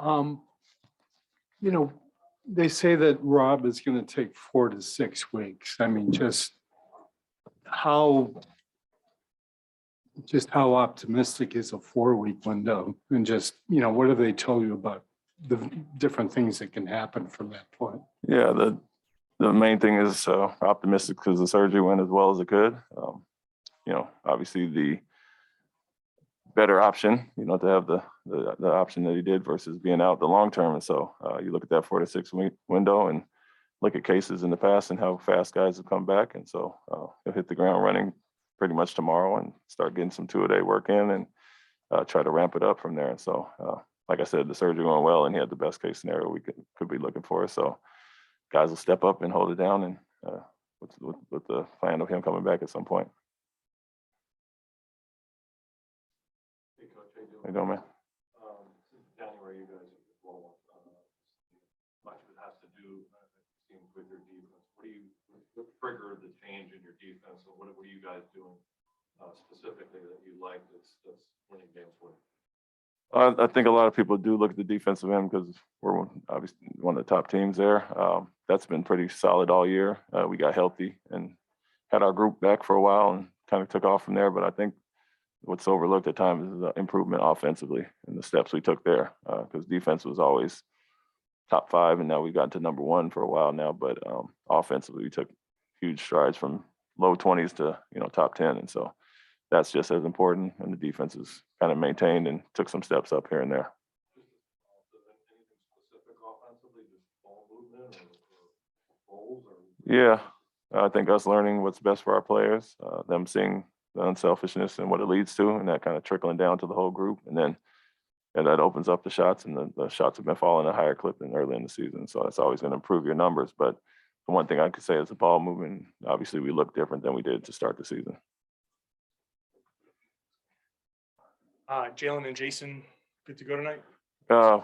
Um, you know, they say that Rob is going to take 4 to 6 weeks. I mean, just how optimistic is a 4-week window? And just, what do they tell you about the different things that can happen from that point? Yeah, the main thing is optimistic because the surgery went as well as it could. Obviously the better option, to have the option that he did versus being out the long term. And so you look at that 4 to 6 week window and look at cases in the past and how fast guys have come back. And so he'll hit the ground running pretty much tomorrow and start getting some 2-a-day work in and try to ramp it up from there. And so, like I said, the surgery went well and he had the best case scenario we could be looking for. So guys will step up and hold it down and with the plan of him coming back at some point. Hey, Coach, How you doing, man? Since January, you guys have rolled. Much of it has to do, it seems, with your defense. What triggered the change in your defense, and what are you guys doing specifically that you like that's winning games for you? I think a lot of people do look at the defensive end because we're obviously one of the top teams there. That's been pretty solid all year. We got healthy and had our group back for a while and kind of took off from there. But I think what's overlooked at times is the improvement offensively and the steps we took there because defense was always top 5 and now we've gotten to number 1 for a while now. But offensively, we took huge strides from low 20s to top 10, and so that's just as important. And the defense is kind of maintained and took some steps up here and there. Anything specific offensively, just ball movement or goals? Yeah, I think us learning what's best for our players, them seeing the unselfishness and what it leads to, and that kind of trickling down to the whole group, and that opens up the shots, and the shots have been falling at a higher clip than early in the season. So that's always going to improve your numbers. But the one thing I could say is the ball movement. Obviously, we look different than we did to start the season. Jalen and Jason, good to go tonight?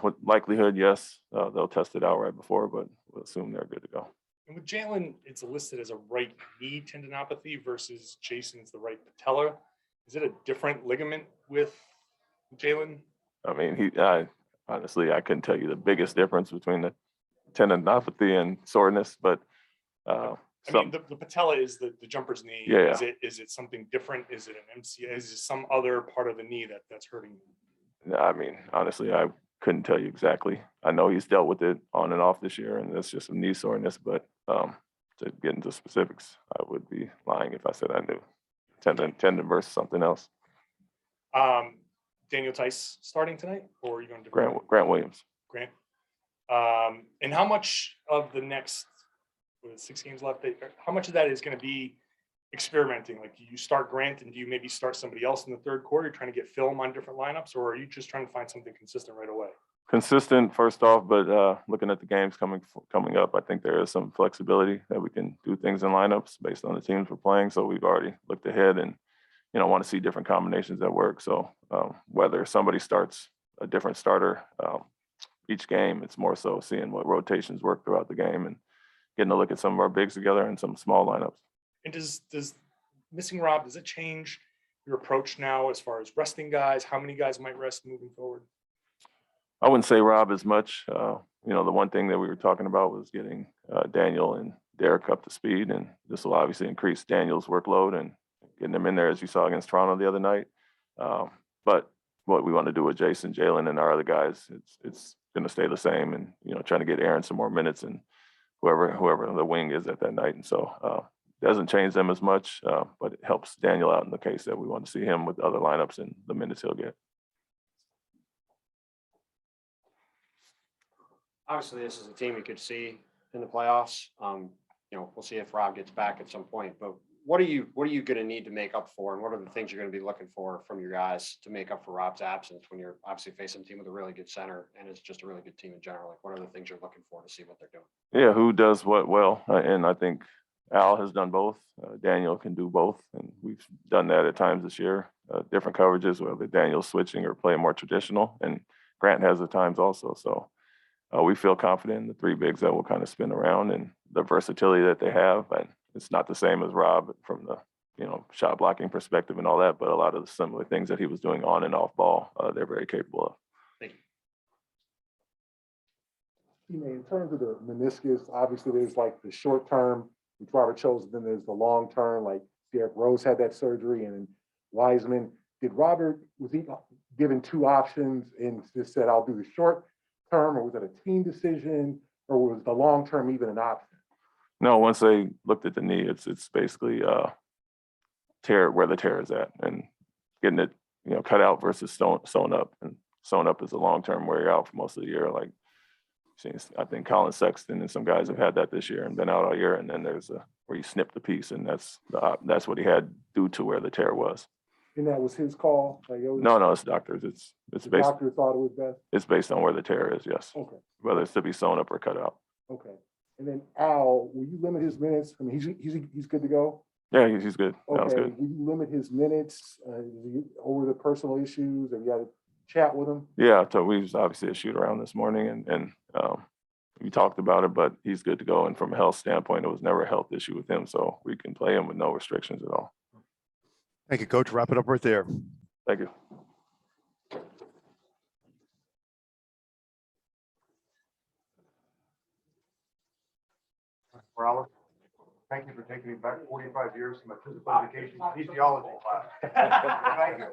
With likelihood, yes. They'll test it out right before, but we'll assume they're good to go. And with Jalen, it's listed as a right knee tendinopathy versus Jason's the right patella. Is it a different ligament with Jalen? I mean, honestly, I couldn't tell you the biggest difference between the tendinopathy and soreness, but the patella is the jumper's knee. Yeah. Is it something different? Is it an MCA? Is it some other part of the knee that's hurting you? I mean, honestly, I couldn't tell you exactly. I know he's dealt with it on and off this year, and that's just some knee soreness. But to get into specifics, I would be lying if I said I knew. Tendon versus something else. Daniel Tice starting tonight, or are you going to Grant Williams? Grant. And how much of the next 6 games left? How much of that is going to be experimenting? Like, do you start Grant and do you maybe start somebody else in the third quarter? You're trying to get film on different lineups, or are you just trying to find something consistent right away? Consistent first off, but looking at the games coming up, I think there is some flexibility that we can do things in lineups based on the teams we're playing. So we've already looked ahead and want to see different combinations that work. So whether somebody starts a different starter each game, it's more so seeing what rotations work throughout the game and getting a look at some of our bigs together and some small lineups. And does missing Rob, does it change your approach now as far as resting guys? How many guys might rest moving forward? I wouldn't say Rob as much. The one thing that we were talking about was getting Daniel and Derek up to speed, and this will obviously increase Daniel's workload and getting them in there, as you saw against Toronto the other night. But what we want to do with Jason, Jalen, and our other guys, it's going to stay the same, and trying to get Aaron some more minutes and whoever the wing is at that night. And so it doesn't change them as much, but it helps Daniel out in the case that we want to see him with other lineups and the minutes he'll get. Obviously, this is a team you could see in the playoffs. We'll see if Rob gets back at some point. But what are you going to need to make up for, and what are the things you're going to be looking for from your guys to make up for Rob's absence when you're obviously facing a team with a really good center and it's just a really good team in general? Like, what are the things you're looking for to see what they're doing? Yeah, who does what well, and I think Al has done both. Daniel can do both, and we've done that at times this year. Different coverages, whether Daniel's switching or playing more traditional, and Grant has at times also. So we feel confident in the three bigs that will kind of spin around and the versatility that they have. And it's not the same as Rob from the shot blocking perspective and all that, but a lot of the similar things that he was doing on and off ball, they're very capable of. Thank you. In terms of the meniscus, obviously there's like the short term, which Robert chose, then there's the long term, like Derrick Rose had that surgery and Wiseman. Was he given two options and just said, I'll do the short term, or was it a team decision, or was the long term even an option? No, once they looked at the knee, it's basically tear where the tear is at and getting it, cut out versus sewn up. And sewn up is a long term where you're out for most of the year. Like I think Colin Sexton and some guys have had that this year and been out all year. And then there's where you snip the piece, and that's what he had due to where the tear was. And that was his call? Like No, it's doctors. It's the based. doctor thought it was best? It's based on where the tear is. Yes. Okay, Whether it's to be sewn up or cut out. okay. And then Al, will you limit his minutes? I mean, he's good to go? Yeah, he's good. That was Okay, good. will you limit his minutes over the personal issues? Have you got to chat with him? Yeah, so we was obviously a shoot around this morning and we talked about it, but he's good to go. And from a health standpoint, it was never a health issue with him. So we can play him with no restrictions at all. Thank you, Coach. Wrap it up right there. Thank you. Morales, thank you for taking me back 45 years to my physical education kinesiology class. Thank you.